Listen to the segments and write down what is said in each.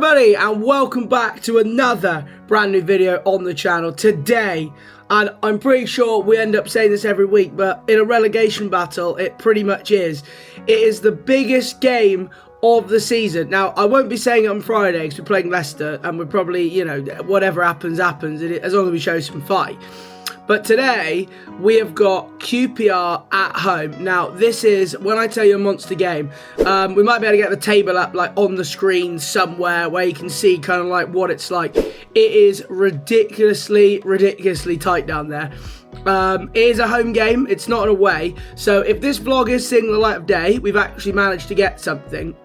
everybody, and welcome back to another brand new video on the channel today. And I'm pretty sure we end up saying this every week, but in a relegation battle it pretty much is. It is the biggest game of the season. Now, I won't be saying it on Friday because we're playing Leicester and we're probably, you know, whatever happens as long as we show some fight. But today, we have got QPR at home. Now, this is, when I tell you, a monster game. We might be able to get the table up, like, on the screen somewhere where you can see kind of, like, what it's like. It is ridiculously tight down there. It is a home game. It's not an away. So, if this vlog is seeing the light of day, we've actually managed to get something.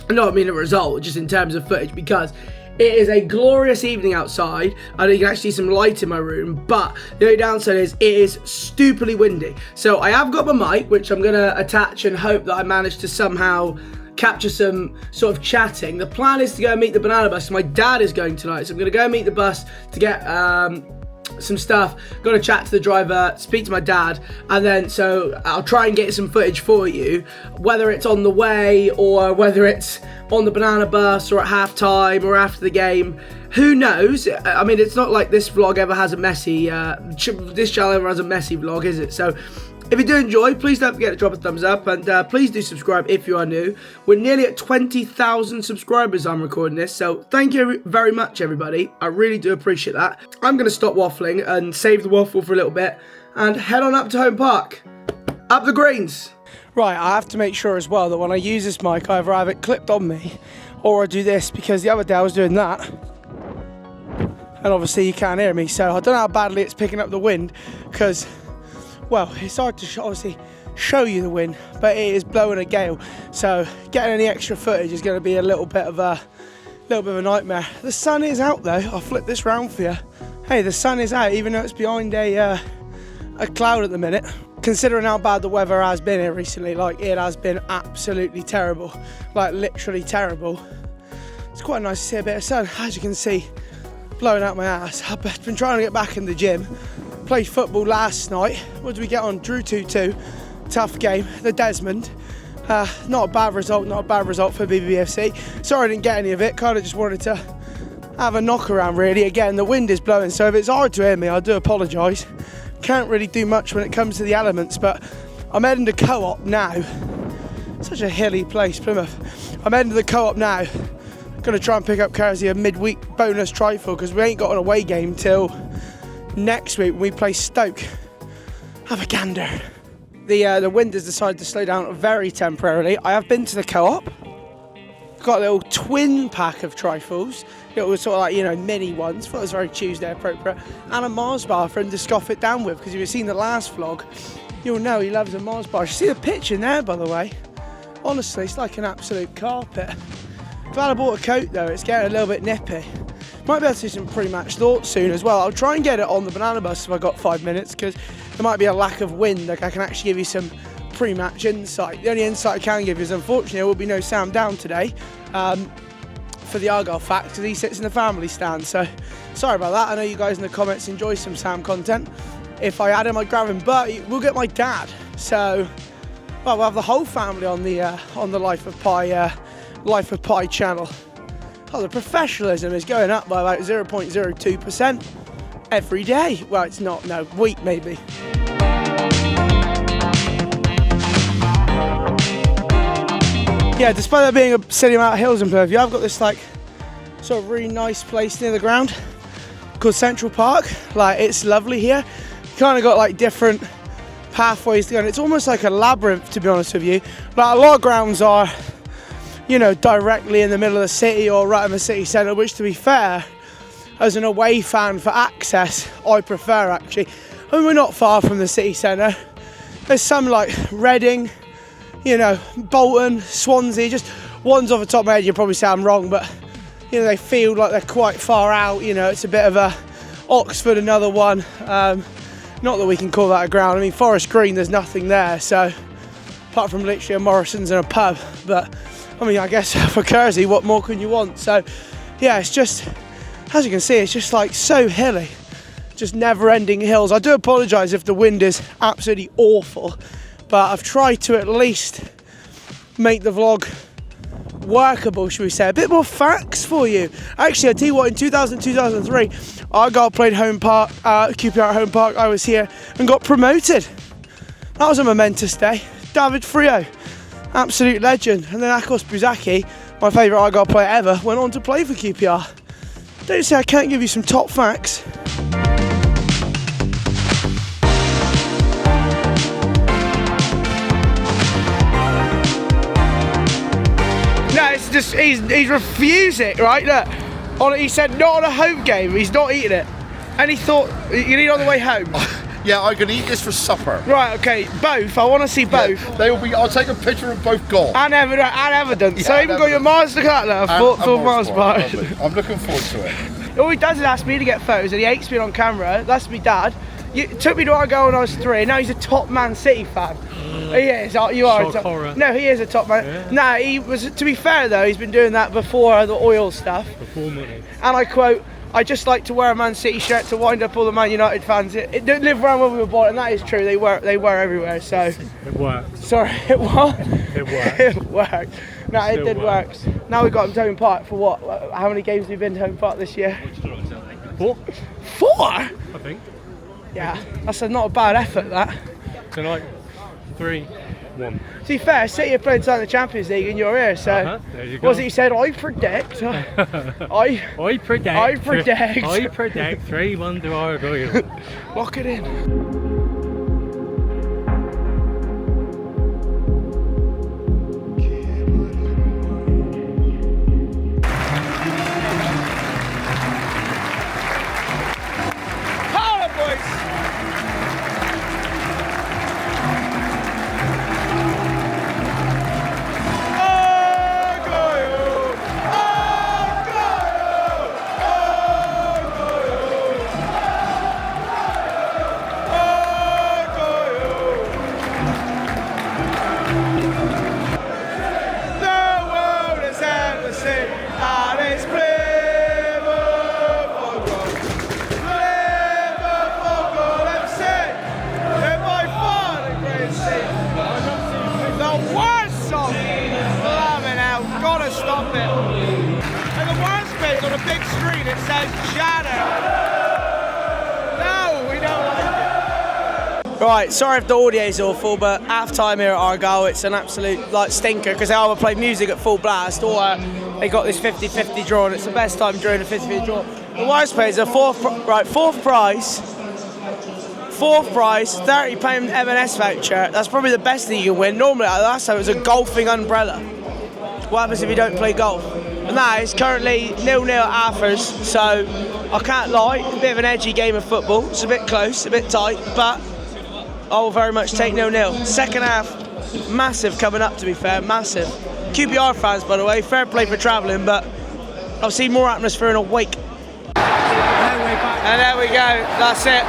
No, I mean a result, just in terms of footage, because it is a glorious evening outside, and you can actually see some light in my room, but the only downside is it is stupidly windy. So I have got my mic, which I'm going to attach and hope that I manage to somehow capture some sort of chatting. The plan is to go and meet the banana bus. My dad is going tonight, so I'm going to go and meet the bus to get some stuff. Got to chat to the driver, speak to my dad, and then so I'll try and get some footage for you, whether it's on the way or whether it's on the banana bus or at halftime or after the game. Who knows? I mean, it's not like this vlog ever has a messy this channel ever has a messy vlog, is it? So if you do enjoy, please don't forget to drop a thumbs up, and please do subscribe if you are new. We're nearly at 20,000 subscribers. I'm recording this, so thank you very much, everybody. I really do appreciate that. I'm going to stop waffling and save the waffle for a little bit and head on up to Home Park. Up the greens. Right, I have to make sure as well that when I use this mic, I either have it clipped on me or I do this, because the other day I was doing that and obviously you can't hear me. So I don't know how badly it's picking up the wind, because, well, it's hard to obviously show you the wind, but it is blowing a gale. So getting any extra footage is going to be a little bit of a nightmare. The sun is out though. I'll flip this round for you. Hey, the sun is out, even though it's behind a cloud at the minute. Considering how bad the weather has been here recently, like, it has been absolutely terrible, like literally terrible. It's quite nice to see a bit of sun, as you can see, blowing out my ass. I've been trying to get back in the gym. Played football last night. What did we get on? Drew 2-2. Tough game. The Desmond. Not a bad result for BBFC. Sorry I didn't get any of it. Kind of just wanted to have a knock around, really. Again, the wind is blowing, so if it's hard to hear me, I do apologise. Can't really do much when it comes to the elements, but I'm heading to Co-op now. Such a hilly place, Plymouth. I'm heading to the Co-op now. Going to try and pick up Kersey a midweek bonus trifle, because we ain't got an away game till next week when we play Stoke. Have a gander. The wind has decided to slow down very temporarily. I have been to the Co-op. Got a little twin pack of trifles. It was sort of like, you know, mini ones. Thought it was very Tuesday appropriate. And a Mars bar for him to scoff it down with, because if you've seen the last vlog, you'll know he loves a Mars bar. You see the pitch in there, by the way. Honestly, it's like an absolute carpet. Glad I bought a coat though. It's getting a little bit nippy. Might be able to do some pre-match thoughts soon as well. I'll try and get it on the banana bus if I've got 5 minutes, because there might be a lack of wind. Like, I can actually give you some pre-match insight. The only insight I can give you is, unfortunately, there will be no Sam down today for the Argyle fact, because he sits in the family stand. So sorry about that. I know you guys in the comments enjoy some Sam content. If I had him, I'd grab him, but we'll get my dad. So, well, we'll have the whole family on the Life of Pi channel. Oh, the professionalism is going up by about 0.02% every day. Well, it's not, no, week maybe. Yeah, despite there being a silly amount of hills in Plymouth, I've got this like sort of really nice place near the ground called Central Park. Like, it's lovely here. You kind of got like different pathways to go, and it's almost like a labyrinth, to be honest with you. Like, a lot of grounds are, you know, directly in the middle of the city or right in the city centre, which, to be fair, as an away fan for access, I prefer actually. I mean, we're not far from the city centre. There's some like Reading, you know, Bolton, Swansea, just ones off the top of my head. You'll probably say I'm wrong, but, you know, they feel like they're quite far out. You know, it's a bit of a Oxford, another one. Not that we can call that a ground. I mean, Forest Green, there's nothing there, so apart from literally a Morrison's and a pub. But I mean, I guess for Kersey, what more can you want? So yeah, it's just, as you can see, it's just like so hilly, just never-ending hills. I do apologise if the wind is absolutely awful, but I've tried to at least make the vlog workable, should we say. A bit more facts for you. Actually, I tell you what, in 2003, Argyle played home park, QPR home park. I was here and got promoted. That was a momentous day. David Frio, absolute legend. And then Akos Buzaki, my favourite Argyle player ever, went on to play for QPR. Don't say I can't give you some top facts. No, it's just, he's refusing, right? Look, he said not on a home game, he's not eating it. And he thought, you need it on the way home. Yeah, I can eat this for supper. Right, okay, both. I want to see both. Yeah, they will be. I'll take a picture of both gone. And evidence. Yeah, so even got your Mars, look at that, full Mars bar. I'm looking forward to it. All he does is ask me to get photos, and he hates being on camera. That's my dad. You took me to Argyle when I was 3, and now he's a top Man City fan. He is. You are. No, he is a top man. Yeah. No, he was. To be fair though, he's been doing that before the oil stuff. Before money. And I quote, I just like to wear a Man City shirt to wind up all the Man United fans. It didn't live around when we were born, and that is true. They were everywhere. So it worked. Sorry, it what? It worked. It worked. No, it did work. Now we've got him to Home Park for what? How many games have you been to Home Park this year? 4. 4? I think. Yeah, that's not a bad effort. That. Tonight, 3-1. To be fair, City are playing tonight in the Champions League in your ear, so there you go. What was it you said? I predict. I predict 3-1 to Argyle. Lock it in. Stop it. And the worst bit on a big screen, it says shadow. No, we don't like it. Right, sorry if the audio is awful, but half time here at Argyle, it's an absolute stinker because they either play music at full blast or they got this 50-50 draw, and it's the best time during a 50-50 draw. The worst bit is a fourth prize, £30 M&S voucher. That's probably the best thing you can win. Normally, last time it was a golfing umbrella. What happens if you don't play golf? And that is currently 0-0 at halfers, so I can't lie, a bit of an edgy game of football. It's a bit close, a bit tight, but I will very much take 0-0. Second half, massive coming up, to be fair, massive. QPR fans, by the way, fair play for travelling, but I've seen more atmosphere in a week. And there we go, that's it.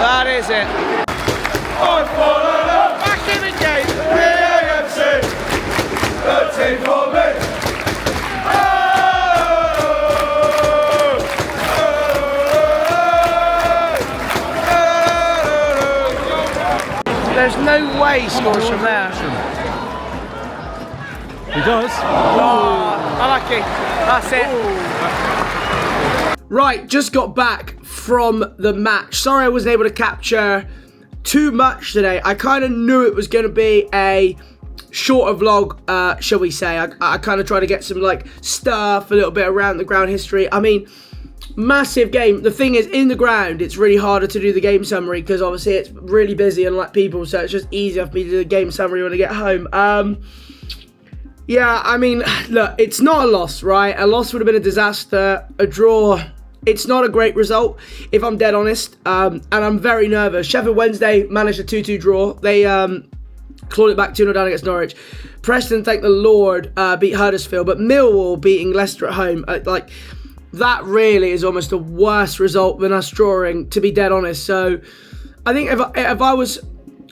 That is it. Back in the game. The team for me. There's no way he scores from there. He does. Oh, unlucky. That's it. Right, just got back from the match. Sorry I wasn't able to capture too much today. I kind of knew it was going to be a shorter vlog, shall we say. I kind of try to get some stuff, a little bit around the ground history. I mean, massive game. The thing is, in the ground, it's really harder to do the game summary because obviously it's really busy and people, so it's just easier for me to do the game summary when I get home. Yeah, I mean, look, it's not a loss, right? A loss would have been a disaster. A draw, it's not a great result, if I'm dead honest. And I'm very nervous. Sheffield Wednesday managed a 2-2 draw. They clawed it back 2-0 down against Norwich. Preston, thank the Lord, beat Huddersfield, but Millwall beating Leicester at home, that really is almost a worse result than us drawing, to be dead honest. So I think if I was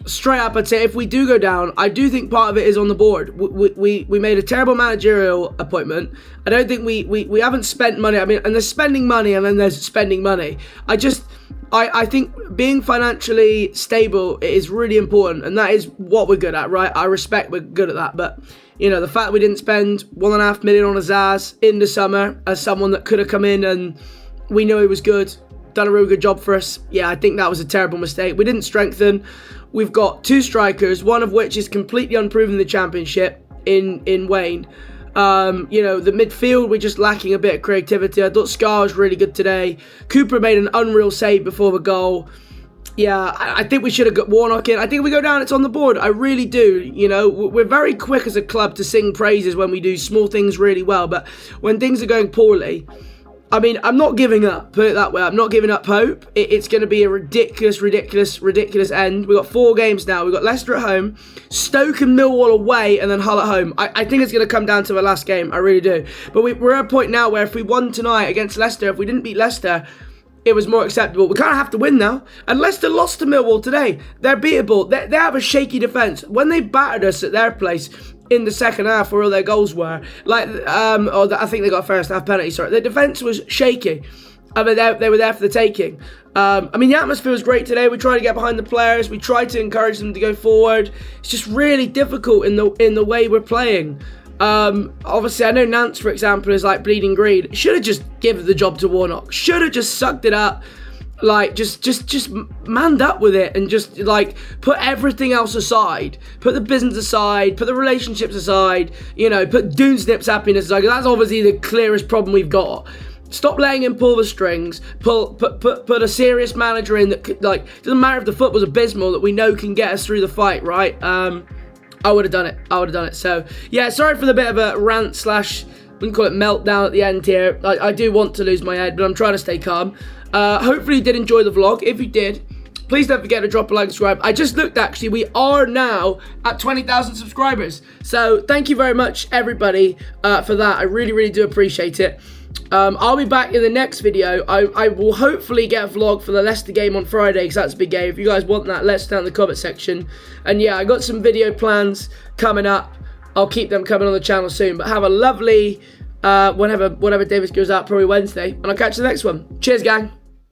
straight up, I'd say if we do go down, I do think part of it is on the board. We made a terrible managerial appointment. I don't think we haven't spent money. I mean, and there's spending money and then there's spending money. I think being financially stable is really important, and that is what we're good at, right? I respect we're good at that, but you know, the fact we didn't spend $1.5 million on Azaz in the summer as someone that could have come in and we know he was good, done a real good job for us. Yeah, I think that was a terrible mistake. We didn't strengthen. We've got 2 strikers, one of which is completely unproven in the championship in Wayne. You know, the midfield, we're just lacking a bit of creativity. I thought Scar was really good today. Cooper made an unreal save before the goal. Yeah, I think we should have got Warnock in. I think if we go down, it's on the board. I really do. You know, we're very quick as a club to sing praises when we do small things really well. But when things are going poorly, I mean, I'm not giving up, put it that way. I'm not giving up hope. It's going to be a ridiculous end. We've got 4 games now. We've got Leicester at home, Stoke and Millwall away, and then Hull at home. I think it's going to come down to the last game. I really do. But we're at a point now where if we won tonight against Leicester, if we didn't beat Leicester, it was more acceptable. We kind of have to win now. And Leicester lost to Millwall today. They're beatable. They have a shaky defence. When they battered us at their place in the second half, where all their goals were, like, I think they got a first half penalty, sorry. Their defence was shaky. I mean, they were there for the taking. I mean, the atmosphere was great today. We tried to get behind the players. We tried to encourage them to go forward. It's just really difficult in the way we're playing. Obviously, I know Nance, for example, is like bleeding green. Should have just given the job to Warnock. Should have just sucked it up. Like, just manned up with it and just, like, put everything else aside. Put the business aside. Put the relationships aside. You know, put Doonsnip's happiness aside. 'Cause that's obviously the clearest problem we've got. Stop letting him pull the strings. Put a serious manager in that could, like, doesn't matter if the foot was abysmal, that we know can get us through the fight, right? I would have done it. So, yeah, sorry for the bit of a rant slash, wouldn't call it meltdown at the end here. I do want to lose my head, but I'm trying to stay calm. Hopefully you did enjoy the vlog. If you did, please don't forget to drop a like and subscribe. I just looked, actually, we are now at 20,000 subscribers. So thank you very much, everybody, for that. I really, really do appreciate it. I'll be back in the next video. I will hopefully get a vlog for the Leicester game on Friday, because that's a big game. If you guys want that, let us know in the comment section. And yeah, I got some video plans coming up. I'll keep them coming on the channel soon. But have a lovely, whenever Davis goes out, probably Wednesday. And I'll catch you the next one. Cheers, gang.